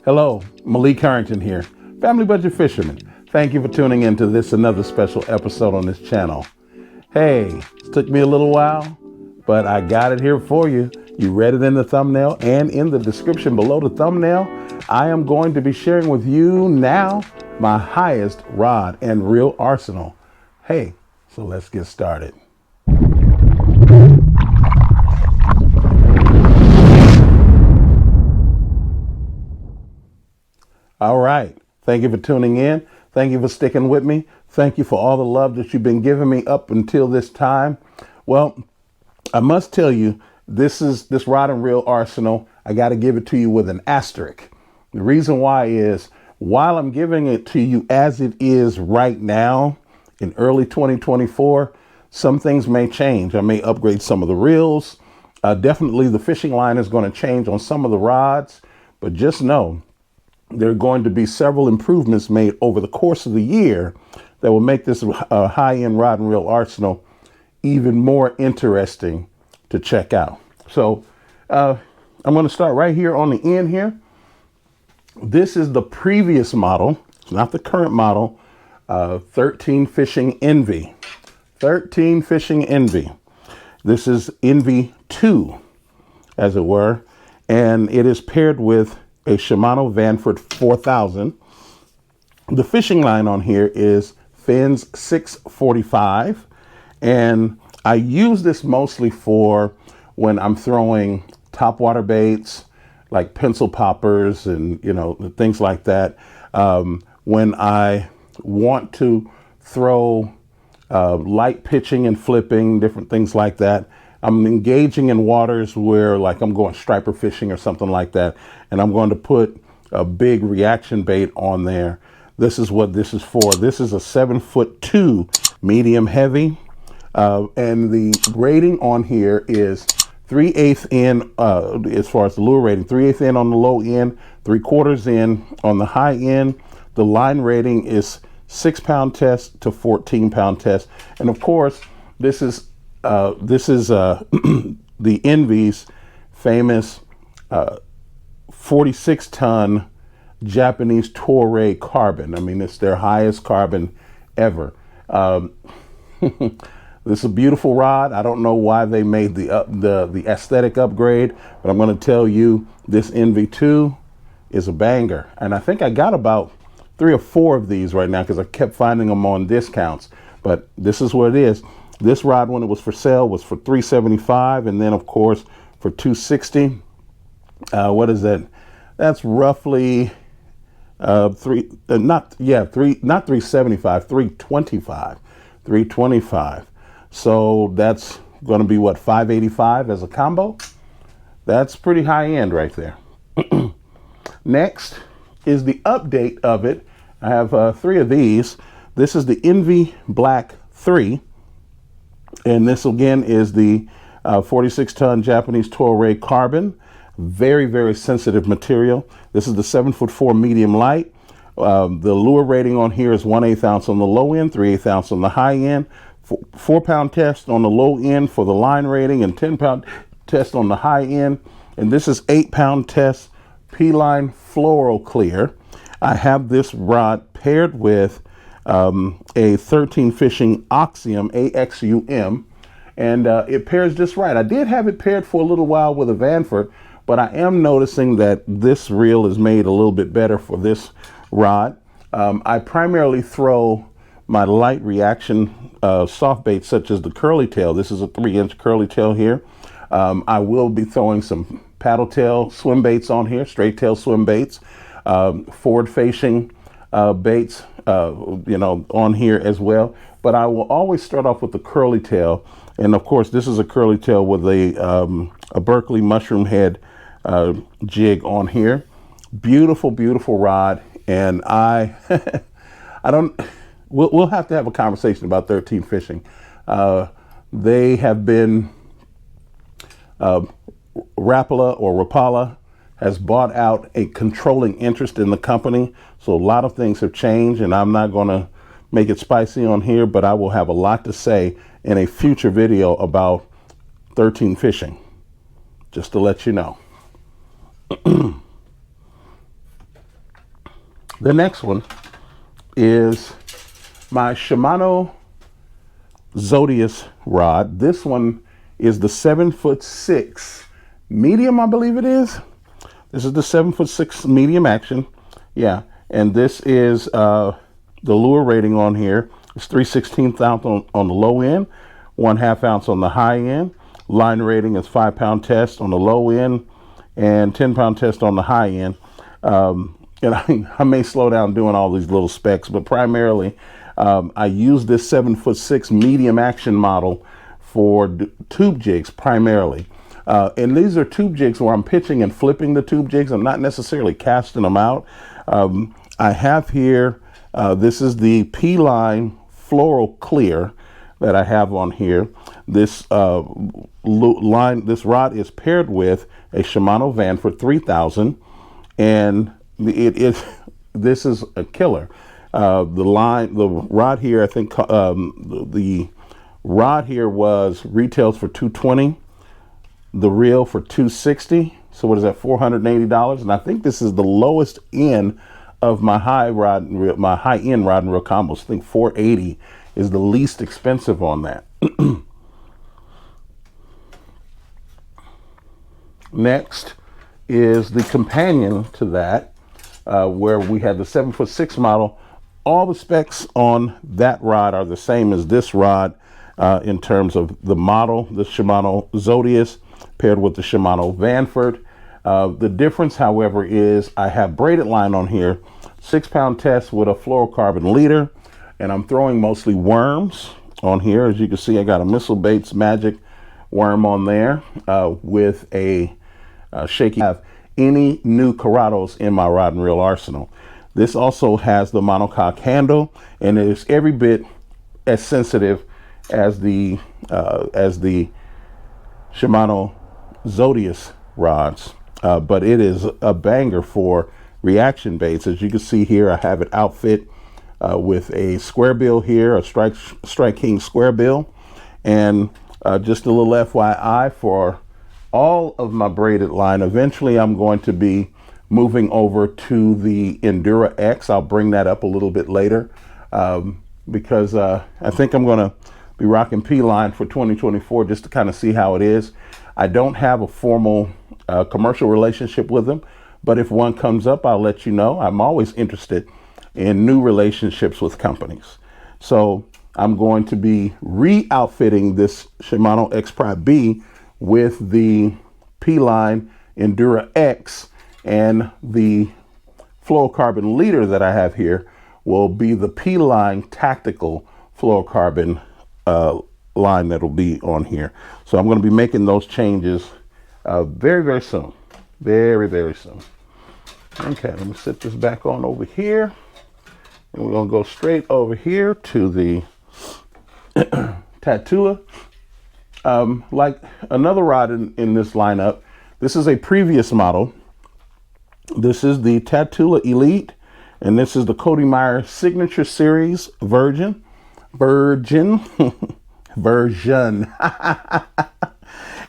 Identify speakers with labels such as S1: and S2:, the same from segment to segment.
S1: Hello, Malik Harrington here, Family Budget Fisherman. Thank you for tuning in to another special episode on this channel. Hey, it took me a little while, but I got it here for you. You read it in the thumbnail and in the description below the thumbnail. I am going to be sharing with you now my highest rod and reel arsenal. Hey, so let's get started. All right. Thank you for tuning in. Thank you for sticking with me. Thank you for all the love that you've been giving me up until this time. Well, I must tell you, this rod and reel arsenal, I got to give it to you with an asterisk. The reason why is, while I'm giving it to you as it is right now in early 2024, some things may change. I may upgrade some of the reels. Definitely the fishing line is going to change on some of the rods, but just know there are going to be several improvements made over the course of the year that will make this high-end rod and reel arsenal even more interesting to check out. So I'm going to start right here on the end here. This is the previous model, it's not the current model, 13 Fishing Envy. 13 Fishing Envy. This is Envy 2, as it were, and it is paired with a Shimano Vanford 4000. The fishing line on here is Fins 645, and I use this mostly for when I'm throwing topwater baits like pencil poppers and things like that. When I want to throw light pitching and flipping, different things like that. I'm engaging in waters where, like, I'm going striper fishing or something like that, and I'm going to put a big reaction bait on there. This is what this is for. This is a 7'2" medium heavy, and the rating on here is 3/8 in, as far as the lure rating, 3/8 in on the low end, 3/4 in on the high end. The line rating is 6-pound test to 14-pound test, and of course, this is the Envy's famous 46-ton Japanese Toray carbon. I mean, it's their highest carbon ever. This is a beautiful rod. I don't know why they made the aesthetic upgrade, but I'm going to tell you, this Envy 2 is a banger. And I think I got about 3 or 4 of these right now because I kept finding them on discounts. But this is what it is. This rod, when it was for sale, was for $375, and then of course for $260. What is that? That's roughly not $375, $325. So that's going to be what, $585 as a combo. That's pretty high end right there. Next is the update of it. I have 3 of these. This is the Envy Black 3. And this again is the 46-ton Japanese Toray carbon. Very, very sensitive material. This is the 7'4" medium light. The lure rating on here is 1/8 ounce on the low end, 3/8 ounce on the high end, 4-pound test on the low end for the line rating, and 10-pound test on the high end. And this is 8-pound test P-line floral clear. I have this rod paired with a 13 Fishing Axiom, AXUM, and it pairs just right. I did have it paired for a little while with a Vanford, but I am noticing that this reel is made a little bit better for this rod. I primarily throw my light reaction soft baits such as the curly tail. This is a 3-inch curly tail here. I will be throwing some paddle tail swim baits on here, straight tail swim baits, forward facing baits on here as well. But I will always start off with the curly tail, and of course this is a curly tail with a Berkeley mushroom head jig on here. Beautiful, beautiful rod, and we'll have to have a conversation about 13 Fishing. They have been Rapala has bought out a controlling interest in the company. So a lot of things have changed, and I'm not going to make it spicy on here, but I will have a lot to say in a future video about 13 Fishing, just to let you know. The next one is my Shimano Zodius rod. This one is the 7'6" medium, I believe it is. This is the 7'6" medium action. Yeah, and this is the lure rating on here. It's 3/16 ounce on the low end, 1/2 ounce on the high end. Line rating is 5-pound test on the low end and 10-pound test on the high end. And I may slow down doing all these little specs, but primarily I use this 7'6" medium action model for tube jigs primarily. And these are tube jigs where I'm pitching and flipping the tube jigs. I'm not necessarily casting them out. I have here, this is the P-Line Floral Clear that I have on here. This this rod is paired with a Shimano Vanford 3000, and this is a killer. The rod here, I think the rod here retails for $220, the reel for $260. So what is that, $480? And I think this is the lowest end of my high-end rod and reel combos. I think $480 is the least expensive on that. Next is the companion to that, where we had the 7'6" model. All the specs on that rod are the same as this rod in terms of the model, the Shimano Zodius paired with the Shimano Vanford. The difference, however, is I have braided line on here, 6-pound test with a fluorocarbon leader, and I'm throwing mostly worms on here. As you can see, I got a Missile Baits Magic worm on there with a shaky. I have any new Corrados in my rod and reel arsenal. This also has the monocoque handle, and it is every bit as sensitive as the Shimano Zodius rods, but it is a banger for reaction baits. As you can see here, I have it outfit with a square bill here, a Strike King square bill, and just a little FYI for all of my braided line. Eventually, I'm going to be moving over to the Endura X. I'll bring that up a little bit later because I think I'm going to be rocking P-Line for 2024 just to kind of see how it is. I don't have a formal commercial relationship with them, but if one comes up, I'll let you know. I'm always interested in new relationships with companies. So I'm going to be re-outfitting this Shimano X Prime B with the P-Line Endura X, and the fluorocarbon leader that I have here will be the P-Line Tactical fluorocarbon line that'll be on here. So I'm going to be making those changes very, very soon. Very, very soon. Okay, let me set this back on over here. And we're going to go straight over here to the Tatula. Like another rod in this lineup, this is a previous model. This is the Tatula Elite, and this is the Cody Meyer Signature Series version.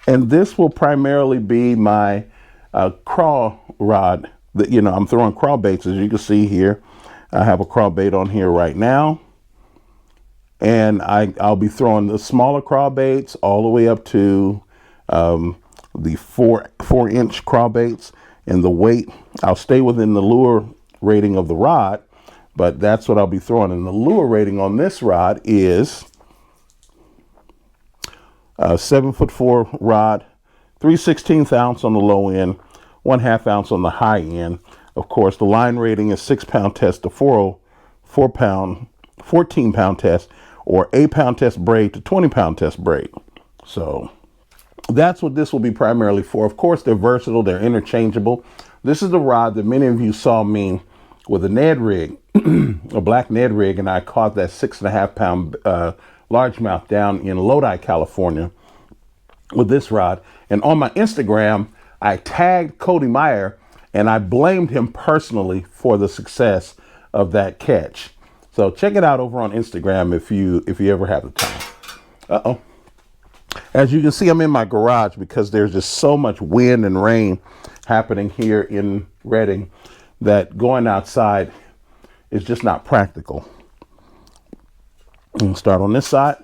S1: And this will primarily be my crawl rod. I'm throwing crawl baits, as you can see here. I have a crawl bait on here right now, and I'll be throwing the smaller crawl baits all the way up to the 4-inch crawl baits. And the weight, I'll stay within the lure rating of the rod, but that's what I'll be throwing. And the lure rating on this rod is a 7'4" rod, 3/16 ounce on the low end, 1/2 ounce on the high end. Of course, the line rating is 6-pound test to 14-pound test, or 8-pound test braid to 20-pound test braid. So that's what this will be primarily for. Of course, they're versatile, they're interchangeable. This is the rod that many of you saw me with a Ned rig, a black Ned rig, and I caught that 6.5-pound largemouth down in Lodi, California with this rod. And on my Instagram, I tagged Cody Meyer and I blamed him personally for the success of that catch. So check it out over on Instagram if you ever have the time. As you can see, I'm in my garage because there's just so much wind and rain happening here in Redding that going outside it's just not practical. We'll start on this side.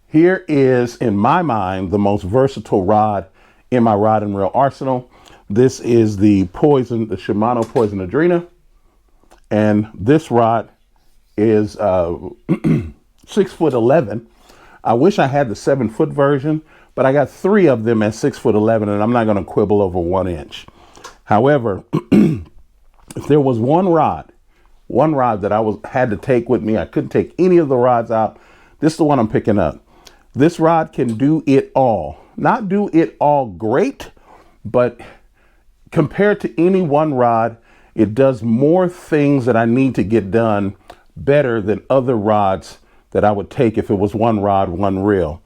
S1: Here is, in my mind, the most versatile rod in my rod and reel arsenal. This is the Shimano Poison Adrena. And this rod is 6'11". I wish I had the 7-foot version, but I got 3 of them at 6'11", and I'm not going to quibble over 1 inch. However, if there was one rod that I had to take with me, I couldn't take any of the rods out, this is the one I'm picking up. This rod can do it all. Not do it all great, but compared to any one rod, it does more things that I need to get done better than other rods that I would take if it was one rod, one reel.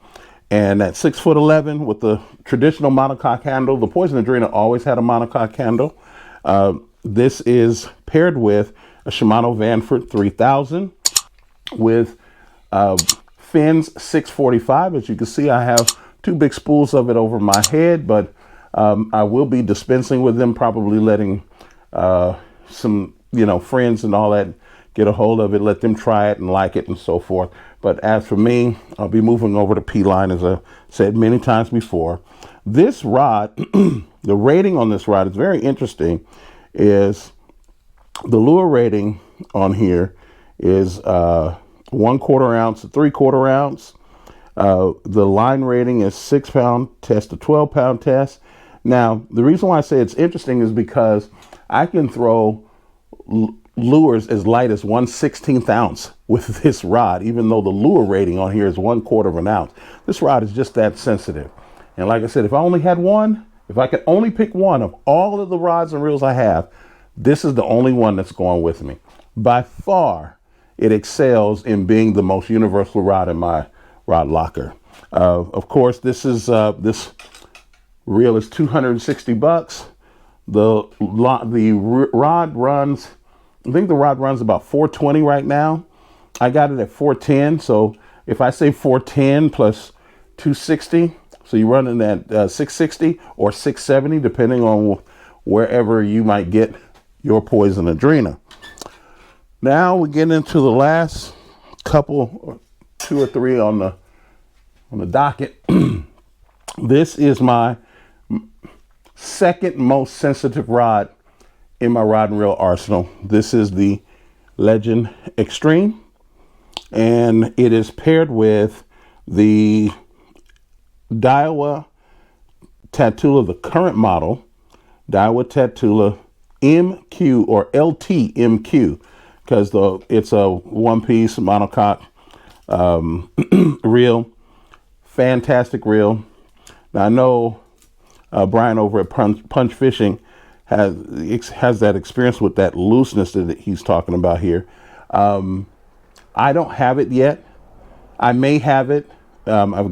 S1: And at 6'11" with the traditional monocoque handle, the Poison Adrena always had a monocoque handle. This is paired with a Shimano Vanford 3000 with fins 645. As you can see, I have 2 big spools of it over my head, but I will be dispensing with them, probably letting some, friends and all that get a hold of it, let them try it and like it and so forth. But as for me, I'll be moving over to P-line, as I said many times before. This rod, the rating on this rod is very interesting. Is the lure rating on here is 1/4 ounce to 3/4 ounce. The line rating is 6-pound test to 12-pound test. Now, the reason why I say it's interesting is because I can throw lures as light as 1/16 ounce with this rod, even though the lure rating on here is 1/4 ounce. This rod is just that sensitive. And like I said, if I only had one, if I could only pick one of all of the rods and reels I have, this is the only one that's going with me. By far, it excels in being the most universal rod in my rod locker. Of course, this reel is $260. The rod runs, I think the rod runs about 420 right now. I got it at 410. So if I say 410 plus 260, so you're running at 660 or 670, depending on wherever you might get your Poison Adrena. Now we get into the last couple, 2 or 3 on the docket. This is my second most sensitive rod in my rod and reel arsenal. This is the Legend Extreme, and it is paired with the Daiwa Tatula, the current model, Daiwa Tatula MQ or LT MQ, because it's a one-piece monocoque reel. Fantastic reel. Now I know Brian over at Punch Fishing has that experience with that looseness that he's talking about here. I don't have it yet. I may have it. I've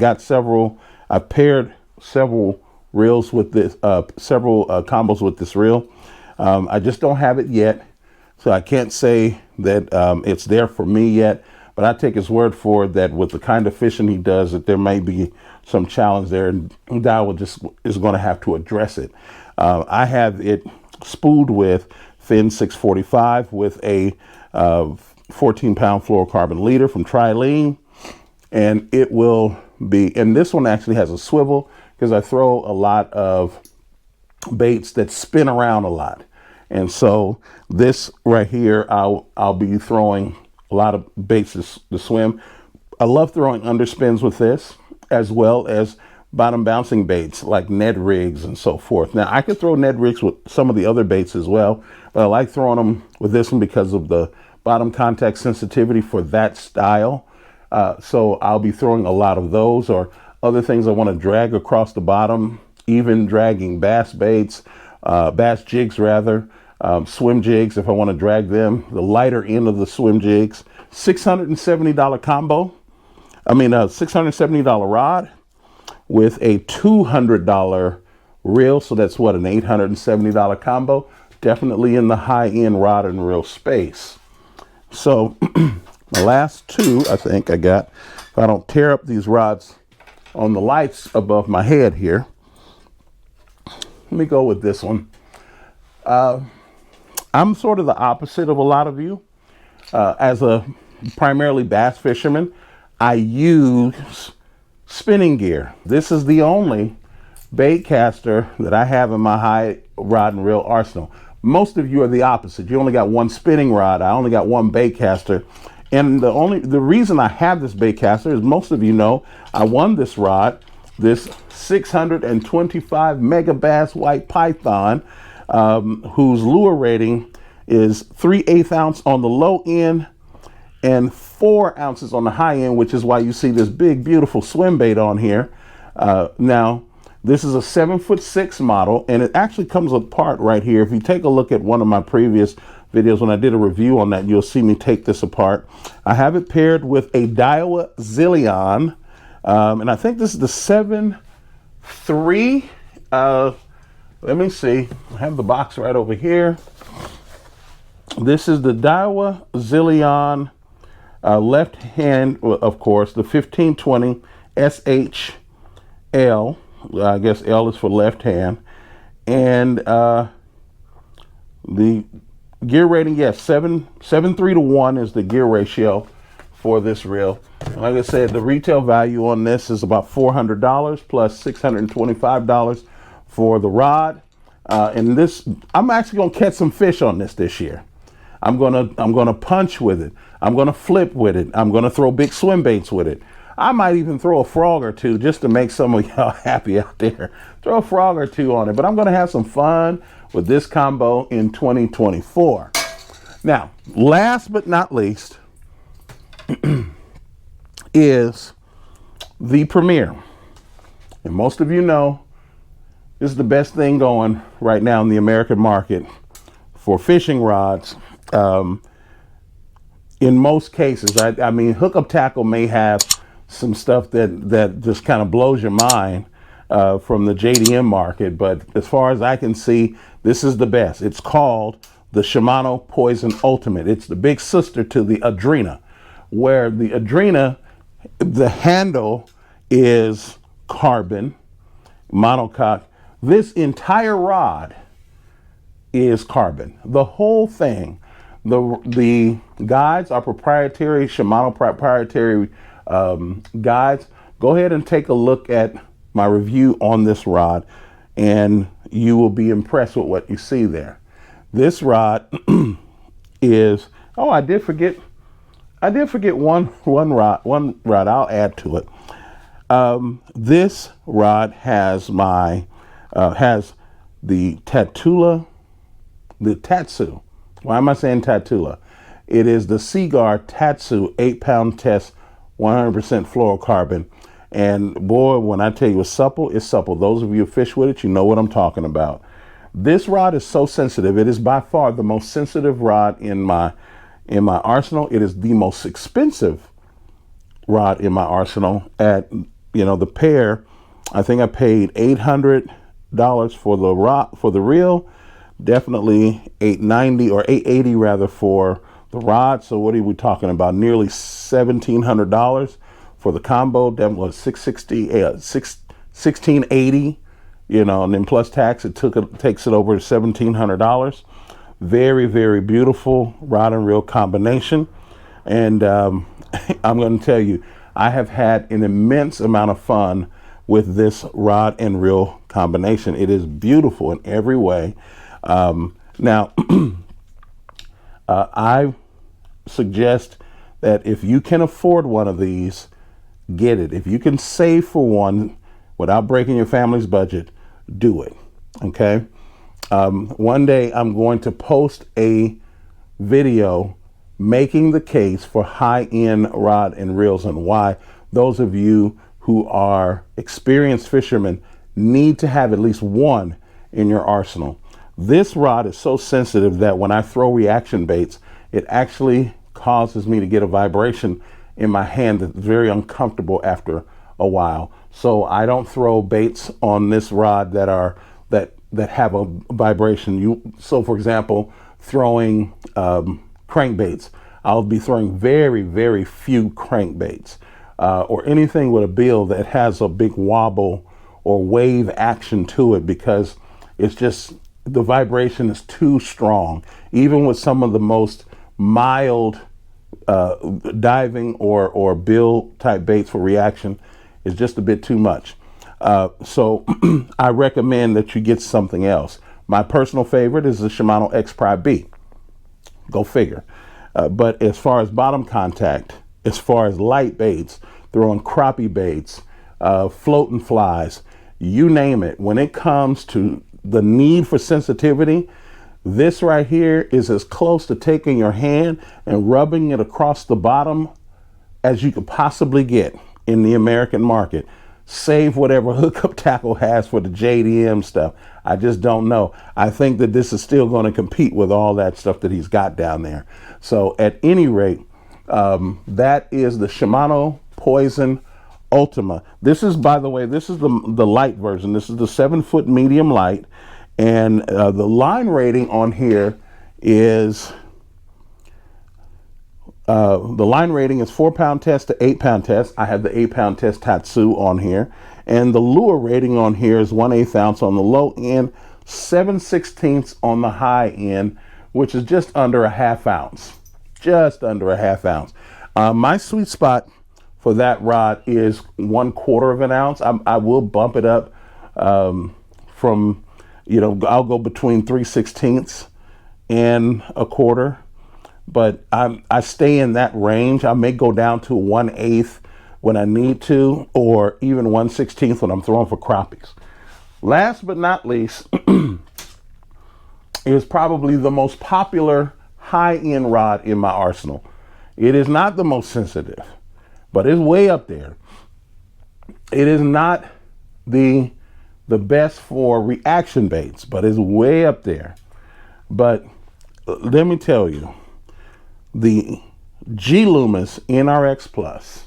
S1: paired several reels with this, several combos with this reel. I just don't have it yet, so I can't say that it's there for me yet. But I take his word for it that with the kind of fishing he does, that there may be some challenge there, and Daiwa just is going to have to address it. I have it spooled with fin 645 with a 14-pound fluorocarbon leader from Trilene, and it will be. And this one actually has a swivel because I throw a lot of baits that spin around a lot, and so this right here, I'll be throwing a lot of baits to swim. I love throwing underspins with this, as well as bottom bouncing baits like Ned rigs and so forth. Now I could throw Ned rigs with some of the other baits as well, but I like throwing them with this one because of the bottom contact sensitivity for that style. So I'll be throwing a lot of those, or other things I want to drag across the bottom, even dragging bass baits, bass jigs rather, swim jigs if I want to drag them, the lighter end of the swim jigs. $670 combo. I mean, a $670 rod with a $200 reel. So that's what, an $870 combo. Definitely in the high end rod and reel space. So my last 2, I think I got, if I don't tear up these rods on the lights above my head here. Let me go with this one. I'm sort of the opposite of a lot of you. As a primarily bass fisherman, I use spinning gear. This is the only bait caster that I have in my high rod and reel arsenal. Most of you are the opposite. You only got one spinning rod. I only got one bait caster. And the reason I have this bait caster is most of you know I won this rod, this 625 Megabass white python, whose lure rating is 3/8 ounce on the low end and 4 ounces on the high end, which is why you see this big, beautiful swim bait on here. Now, this is a 7'6" model, and it actually comes apart right here. If you take a look at one of my previous videos when I did a review on that, you'll see me take this apart. I have it paired with a Tatula Elite, and I think this is the 7.3. Let me see. I have the box right over here. This is the Tatula Elite left hand, of course, the 1520 SHL. I guess L is for left hand. And the gear rating, yes, 7.3 to 1 is the gear ratio for this reel. Like I said, the retail value on this is about $400 plus $625 for the rod. And this, I'm actually gonna catch some fish on this year. I'm gonna punch with it. I'm gonna flip with it. I'm gonna throw big swim baits with it. I might even throw a frog or two just to make some of y'all happy out there. Throw a frog or two on it, but I'm gonna have some fun with this combo in 2024. Now, last but not least is the Premier. And most of you know this is the best thing going right now in the American market for fishing rods. In most cases, I mean, hookup tackle may have some stuff that just kind of blows your mind from the JDM market, but as far as I can see, this is the best. It's called the Shimano Poison Ultimate. It's the big sister to the Adrena, where the Adrena, the handle is carbon monocoque. This entire rod is carbon. The whole thing. The guides are proprietary, Shimano proprietary guides. Go ahead and take a look at my review on this rod and you will be impressed with what you see there. This rod is, oh, I did forget one rod I'll add to it. This rod has has the Tatula, the Tatsu. Why am I saying Tatula? It is the Seaguar Tatsu 8-pound test, 100% fluorocarbon. And boy, when I tell you it's supple, it's supple. Those of you who fish with it, you know what I'm talking about. This rod is so sensitive. It is by far the most sensitive rod in my arsenal. It is the most expensive rod in my arsenal. At, you know, the pair, I think I paid $800 for the rod, for the reel. Definitely $890 or $880 rather for the rod. So what are we talking about? Nearly $1,700 for the combo. Definitely $1,680. You know, and then plus tax, takes it over to $1,700. Very, very beautiful rod and reel combination. And I'm going to tell you, I have had an immense amount of fun with this rod and reel combination. It is beautiful in every way. Now, I suggest that if you can afford one of these, get it. If you can save for one without breaking your family's budget, do it. Okay. One day I'm going to post a video making the case for high-end rod and reels and why those of you who are experienced fishermen need to have at least one in your arsenal. This rod is so sensitive that when I throw reaction baits, it actually causes me to get a vibration in my hand that's very uncomfortable after a while. So I don't throw baits on this rod that have a vibration. So for example, throwing crankbaits, I'll be throwing very, very few crankbaits or anything with a bill that has a big wobble or wave action to it, because it's just, the vibration is too strong. Even with some of the most mild diving or bill type baits for reaction, is just a bit too much. So I recommend that you get something else. My personal favorite is the Shimano X Pri B. Go figure. But as far as bottom contact, as far as light baits, throwing crappie baits, floating flies, you name it, when it comes to the need for sensitivity, this right here is as close to taking your hand and rubbing it across the bottom as you could possibly get in the American market. Save whatever hookup tackle has for the JDM stuff. I just don't know. I think that this is still going to compete with all that stuff that he's got down there. So at any rate, that is the Shimano Poison Ultima. This is, by the way, this is the light version. This is the 7-foot medium light. And the line rating on here is, the line rating is 4-pound test to 8-pound test. I have the 8-pound test Tatsu on here. And the lure rating on here is 1/8 ounce on the low end, 7/16 on the high end, which is just under a 1/2 ounce. Just under a 1/2 ounce. My sweet spot for that rod is 1/4 ounce. I will bump it up from, you know, I'll go between 3/16 and 1/4. But I stay in that range. I may go down to 1/8 when I need to, or even 1/16 when I'm throwing for crappies. Last but not least is probably the most popular high-end rod in my arsenal. It is not the most sensitive, but it's way up there. It is not the best for reaction baits, but it's way up there. But let me tell you, the Loomis NRX Plus,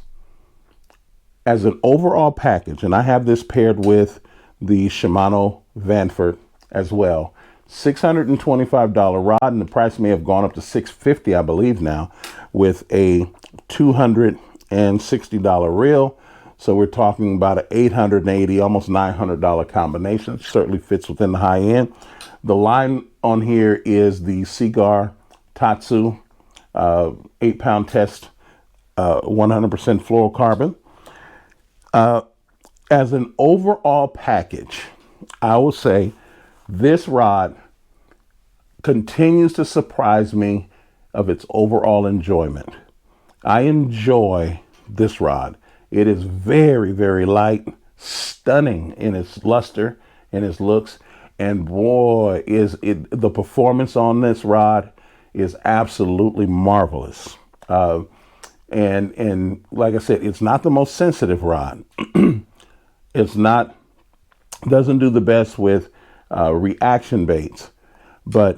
S1: as an overall package, and I have this paired with the Shimano Vanford as well, $625 rod, and the price may have gone up to $650, I believe now, with a $260 reel. So we're talking about an $880, almost $900 combination. It certainly fits within the high end. The line on here is the Cigar Tatsu 8-pound test, 100% fluorocarbon. As an overall package, I will say this rod continues to surprise me of its overall enjoyment. I enjoy this rod. It is very, very light, stunning in its luster and its looks. And boy, is it, the performance on this rod is absolutely marvelous. And like I said, it's not the most sensitive rod. It's not, doesn't do the best with reaction baits, but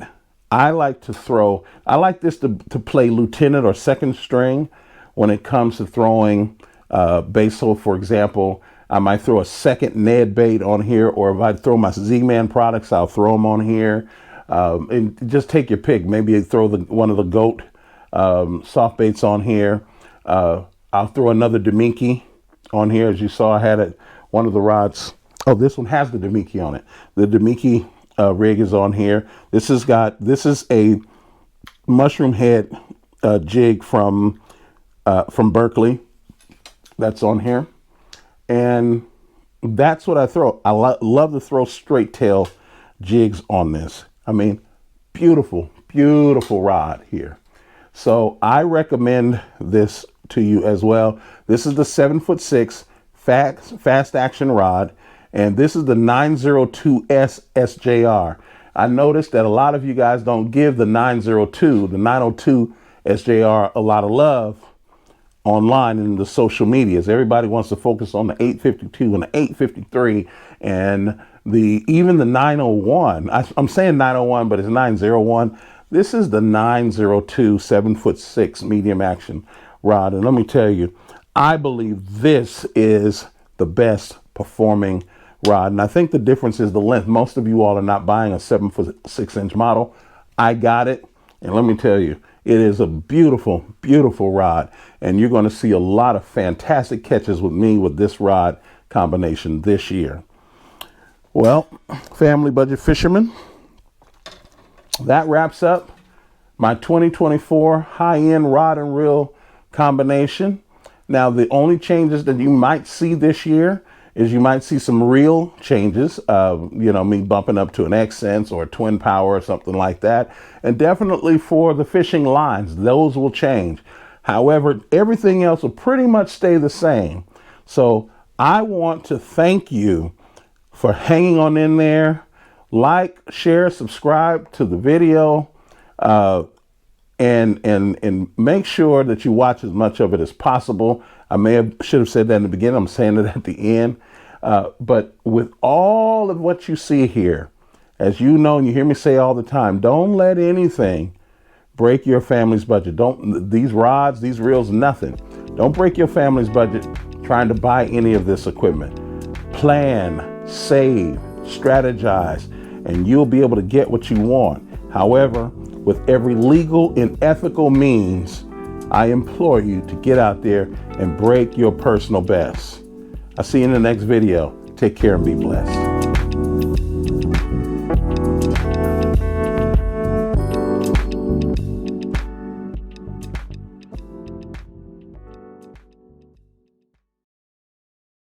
S1: I like to throw, I like this to play lieutenant or second string when it comes to throwing baits. So for example, I might throw a second Ned bait on here, or if I throw my Z-Man products, I'll throw them on here. And just take your pick. Maybe you throw one of the goat soft baits on here. I'll throw another Demiki on here. As you saw, I had one of the rods. Oh, this one has the Demiki on it. The Demiki rig is on here. This is a mushroom head jig from Berkeley. That's on here. And that's what I throw. I love to throw straight tail jigs on this. I mean, beautiful, beautiful rod here. So I recommend this to you as well. This is the 7'6" fast action rod, and this is the 902S SJR. I noticed that a lot of you guys don't give the 902 SJR a lot of love online in the social medias. Everybody wants to focus on the 852 and the 853 and even the 901. I'm saying 901, but it's 901. This is the 902 7'6" medium action rod. And let me tell you, I believe this is the best performing rod. And I think the difference is the length. Most of you all are not buying a 7'6" model. I got it. And let me tell you, it is a beautiful, beautiful rod. And you're going to see a lot of fantastic catches with me with this rod combination this year. Well, family budget fishermen, that wraps up my 2024 high-end rod and reel combination. Now, the only changes that you might see this year is you might see some reel changes, me bumping up to an X-Sense or a Twin Power or something like that. And definitely for the fishing lines, those will change. However, everything else will pretty much stay the same. So I want to thank you for hanging on in there. Like, share, subscribe to the video, and make sure that you watch as much of it as possible. I should have said that in the beginning. I'm saying it at the end. But with all of what you see here, as you know, and you hear me say all the time, don't let anything break your family's budget. These rods, these reels, nothing. Don't break your family's budget trying to buy any of this equipment. Plan, save, strategize, and you'll be able to get what you want. However, with every legal and ethical means, I implore you to get out there and break your personal best. I'll see you in the next video. Take care and be blessed.